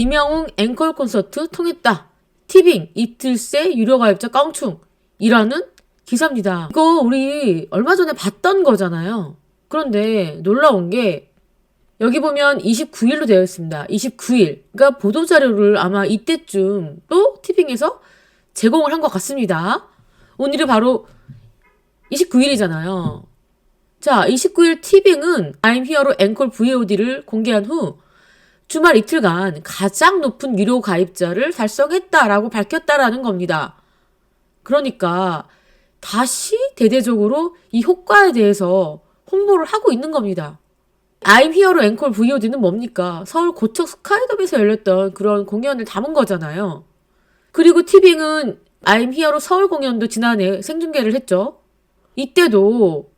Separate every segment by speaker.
Speaker 1: 임영웅 앵콜 콘서트 통했다. 티빙 이틀 새 유료 가입자 깡충 이라는 기사입니다. 이거 우리 얼마 전에 봤던 거잖아요. 그런데 놀라운 게 여기 보면 29일로 되어 있습니다. 29일. 그러니까 보도자료를 아마 이때쯤 또 티빙에서 제공을 한 것 같습니다. 오늘이 바로 29일이잖아요. 자, 29일 티빙은 I'm Here로 앵콜 VOD를 공개한 후 주말 이틀간 가장 높은 유료 가입자를 달성했다라고 밝혔다라는 겁니다. 그러니까 다시 대대적으로 이 효과에 대해서 홍보를 하고 있는 겁니다. I'm Here로 앵콜 VOD는 뭡니까? 서울 고척 스카이돔에서 열렸던 그런 공연을 담은 거잖아요. 그리고 티빙은 I'm Here로 서울 공연도 지난해 생중계를 했죠. 이때도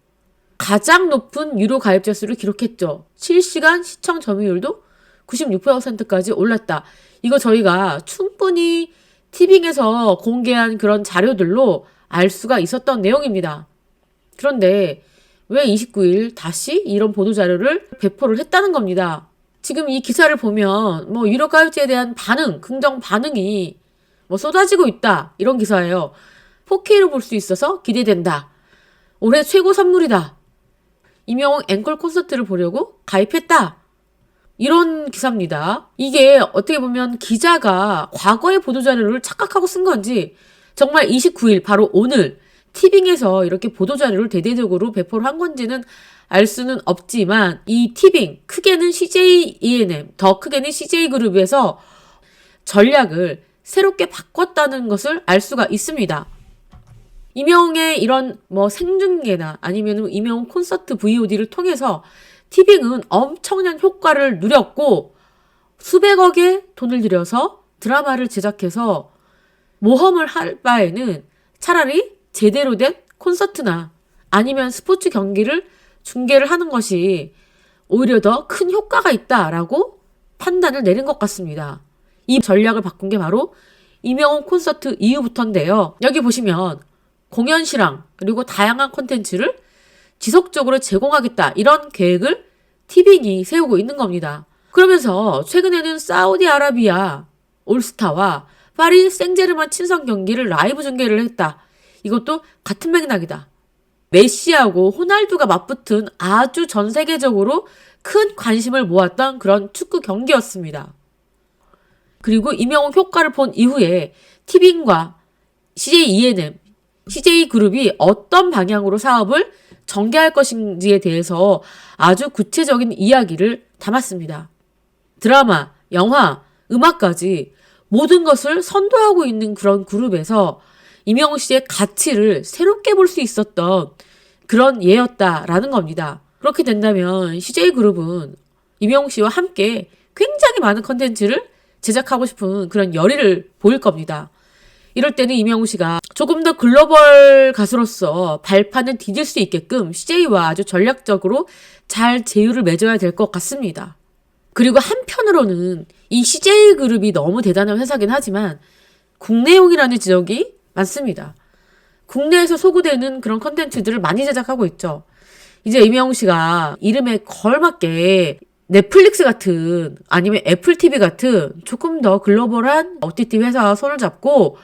Speaker 1: 가장 높은 유료 가입자 수를 기록했죠. 실시간 시청 점유율도 96%까지 올랐다. 이거 저희가 충분히 티빙에서 공개한 그런 자료들로 알 수가 있었던 내용입니다. 그런데 왜 29일 다시 이런 보도자료를 배포를 했다는 겁니다. 지금 이 기사를 보면 유료 가입자에 대한 반응, 긍정 반응이 쏟아지고 있다. 이런 기사예요. 4K로 볼 수 있어서 기대된다. 올해 최고 선물이다. 임영웅 앵콜 콘서트를 보려고 가입했다. 이런 기사입니다. 이게 어떻게 보면 기자가 과거의 보도자료를 착각하고 쓴 건지 정말 29일 바로 오늘 티빙에서 이렇게 보도자료를 대대적으로 배포를 한 건지는 알 수는 없지만 이 티빙, 크게는 CJ ENM, 더 크게는 CJ그룹에서 전략을 새롭게 바꿨다는 것을 알 수가 있습니다. 임영웅의 이런 생중계나 아니면 임영웅 콘서트 VOD를 통해서 티빙은 엄청난 효과를 누렸고 수백억의 돈을 들여서 드라마를 제작해서 모험을 할 바에는 차라리 제대로 된 콘서트나 아니면 스포츠 경기를 중계를 하는 것이 오히려 더 큰 효과가 있다라고 판단을 내린 것 같습니다. 이 전략을 바꾼 게 바로 임영웅 콘서트 이후부터인데요. 여기 보시면 공연 실황 그리고 다양한 콘텐츠를 지속적으로 제공하겠다 이런 계획을 티빙이 세우고 있는 겁니다. 그러면서 최근에는 사우디아라비아 올스타와 파리 생제르맹 친선 경기를 라이브 중계를 했다. 이것도 같은 맥락이다. 메시하고 호날두가 맞붙은 아주 전 세계적으로 큰 관심을 모았던 그런 축구 경기였습니다. 그리고 임영웅 효과를 본 이후에 티빙과 CJ ENM, CJ그룹이 어떤 방향으로 사업을 전개할 것인지에 대해서 아주 구체적인 이야기를 담았습니다. 드라마, 영화, 음악까지 모든 것을 선도하고 있는 그런 그룹에서 임영웅 씨의 가치를 새롭게 볼 수 있었던 그런 예였다라는 겁니다. 그렇게 된다면 CJ그룹은 임영웅 씨와 함께 굉장히 많은 컨텐츠를 제작하고 싶은 그런 열의를 보일 겁니다. 이럴 때는 임영웅 씨가 조금 더 글로벌 가수로서 발판을 디딜 수 있게끔 CJ와 아주 전략적으로 잘 제휴를 맺어야 될 것 같습니다. 그리고 한편으로는 이 CJ그룹이 너무 대단한 회사긴 하지만 국내용이라는 지적이 많습니다. 국내에서 소구되는 그런 컨텐츠들을 많이 제작하고 있죠. 이제 임영웅 씨가 이름에 걸맞게 넷플릭스 같은 아니면 애플 TV 같은 조금 더 글로벌한 OTT 회사와 손을 잡고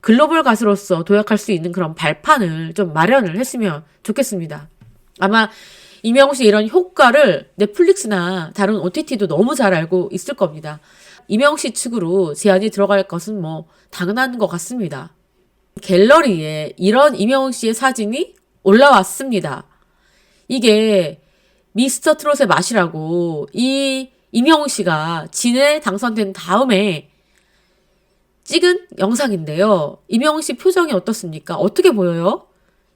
Speaker 1: 글로벌 가수로서 도약할 수 있는 그런 발판을 좀 마련을 했으면 좋겠습니다. 아마 임영웅 씨 이런 효과를 넷플릭스나 다른 OTT도 너무 잘 알고 있을 겁니다. 임영웅 씨 측으로 제안이 들어갈 것은 당연한 것 같습니다. 갤러리에 이런 임영웅 씨의 사진이 올라왔습니다. 이게 미스터 트롯의 맛이라고 이 임영웅 씨가 진에 당선된 다음에 찍은 영상인데요. 임영웅 씨 표정이 어떻습니까? 어떻게 보여요?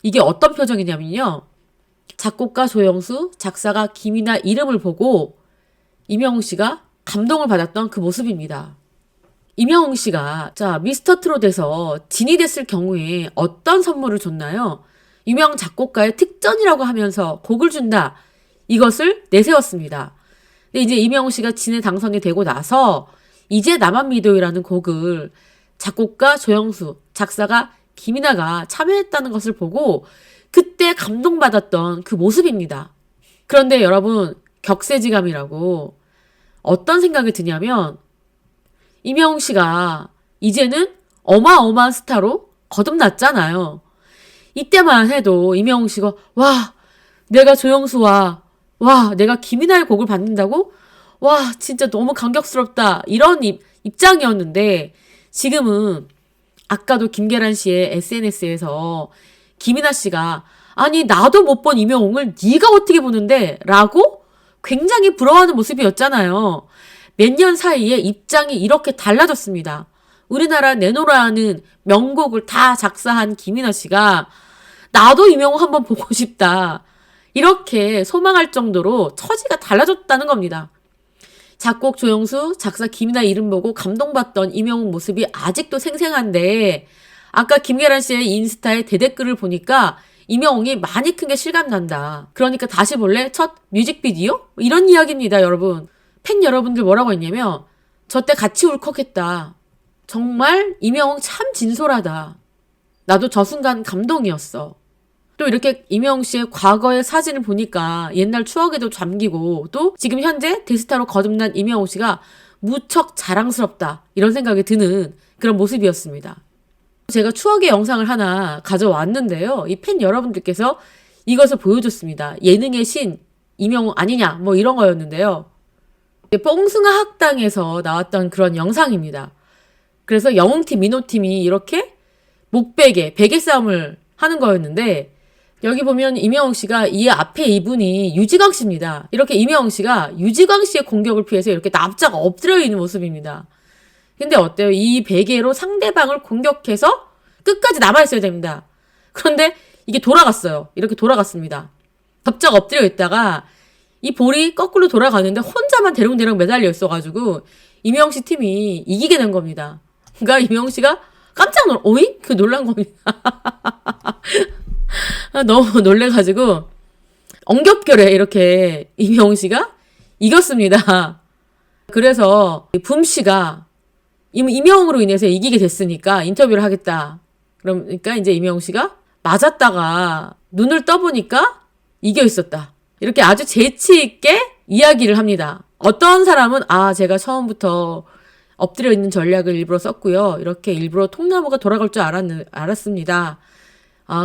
Speaker 1: 이게 어떤 표정이냐면요. 작곡가 조영수, 작사가 김이나 이름을 보고 임영웅 씨가 감동을 받았던 그 모습입니다. 임영웅 씨가 미스터 트롯에서 진이 됐을 경우에 어떤 선물을 줬나요? 유명 작곡가의 특전이라고 하면서 곡을 준다. 이것을 내세웠습니다. 근데 이제 임영웅 씨가 진에 당선이 되고 나서 이제 나만 믿어요라는 곡을 작곡가 조영수, 작사가 김이나가 참여했다는 것을 보고 그때 감동받았던 그 모습입니다. 그런데 여러분 격세지감이라고 어떤 생각이 드냐면 임영웅 씨가 이제는 어마어마한 스타로 거듭났잖아요. 이때만 해도 임영웅 씨가 와, 내가 조영수와 와, 내가 김이나의 곡을 받는다고? 와, 진짜 너무 감격스럽다. 이런 입장이었는데 지금은 아까도 김계란 씨의 SNS에서 김이나 씨가 아니 나도 못 본 임영웅을 네가 어떻게 보는데? 라고 굉장히 부러워하는 모습이었잖아요. 몇 년 사이에 입장이 이렇게 달라졌습니다. 우리나라 내노라는 명곡을 다 작사한 김이나 씨가 나도 임영웅 한번 보고 싶다. 이렇게 소망할 정도로 처지가 달라졌다는 겁니다. 작곡 조영수, 작사 김이나 이름 보고 감동받던 임영웅 모습이 아직도 생생한데 아까 김계란 씨의 인스타에 대댓글을 보니까 임영웅이 많이 큰 게 실감난다. 그러니까 다시 볼래? 첫 뮤직비디오? 이런 이야기입니다, 여러분. 팬 여러분들 뭐라고 했냐면 저 때 같이 울컥했다. 정말 임영웅 참 진솔하다. 나도 저 순간 감동이었어. 또 이렇게 임영웅 씨의 과거의 사진을 보니까 옛날 추억에도 잠기고 또 지금 현재 대스타로 거듭난 임영웅 씨가 무척 자랑스럽다. 이런 생각이 드는 그런 모습이었습니다. 제가 추억의 영상을 하나 가져왔는데요. 이 팬 여러분들께서 이것을 보여줬습니다. 예능의 신 임영웅 아니냐 뭐 이런 거였는데요. 뽕숭아 학당에서 나왔던 그런 영상입니다. 그래서 영웅팀, 민호팀이 이렇게 목베개, 베개 싸움을 하는 거였는데 여기 보면 임영웅 씨가 이 앞에 이분이 유지광 씨입니다. 이렇게 임영웅 씨가 유지광 씨의 공격을 피해서 이렇게 납작 엎드려 있는 모습입니다. 근데 어때요? 이 베개로 상대방을 공격해서 끝까지 남아있어야 됩니다. 그런데 이게 돌아갔어요. 이렇게 돌아갔습니다. 납작 엎드려 있다가 이 볼이 거꾸로 돌아가는데 혼자만 대롱대롱 매달려 있어가지고 임영웅 씨 팀이 이기게 된 겁니다. 그러니까 임영웅 씨가 깜짝 어이? 그 놀란 겁니다. 너무 놀래가지고 엉겹결에 이렇게 임영웅 씨가 이겼습니다. 그래서 붐 씨가 임영웅으로 인해서 이기게 됐으니까 인터뷰를 하겠다. 그러니까 이제 임영웅 씨가 맞았다가 눈을 떠보니까 이겨 있었다. 이렇게 아주 재치 있게 이야기를 합니다. 어떤 사람은 제가 처음부터 엎드려 있는 전략을 일부러 썼고요. 이렇게 일부러 통나무가 돌아갈 줄 알았습니다.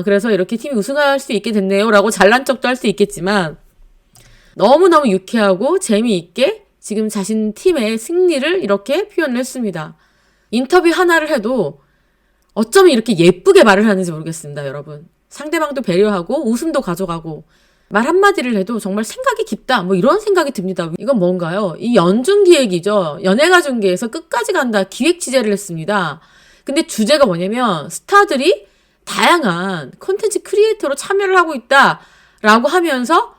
Speaker 1: 그래서 이렇게 팀이 우승할 수 있게 됐네요. 라고 잘난 척도 할 수 있겠지만 너무너무 유쾌하고 재미있게 지금 자신 팀의 승리를 이렇게 표현을 했습니다. 인터뷰 하나를 해도 어쩌면 이렇게 예쁘게 말을 하는지 모르겠습니다, 여러분. 상대방도 배려하고 웃음도 가져가고 말 한마디를 해도 정말 생각이 깊다. 뭐 이런 생각이 듭니다. 이건 뭔가요? 이 연중기획이죠. 연예가 중계에서 끝까지 간다. 기획 취재를 했습니다. 근데 주제가 뭐냐면 스타들이 다양한 콘텐츠 크리에이터로 참여를 하고 있다라고 하면서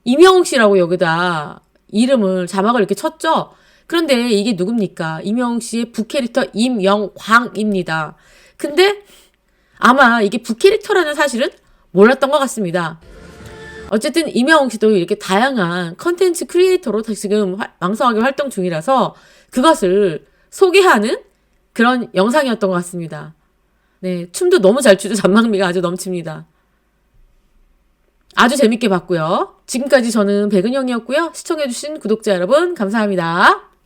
Speaker 1: 임영웅 씨라고 여기다 이름을 자막을 이렇게 쳤죠. 그런데 이게 누굽니까? 임영웅 씨의 부캐릭터 임영광입니다. 근데 아마 이게 부캐릭터라는 사실은 몰랐던 것 같습니다. 어쨌든 임영웅 씨도 이렇게 다양한 컨텐츠 크리에이터로 지금 왕성하게 활동 중이라서 그것을 소개하는 그런 영상이었던 것 같습니다. 네, 춤도 너무 잘 추죠. 잔망미가 아주 넘칩니다. 아주 재밌게 봤고요. 지금까지 저는 백은영이었고요. 시청해주신 구독자 여러분 감사합니다.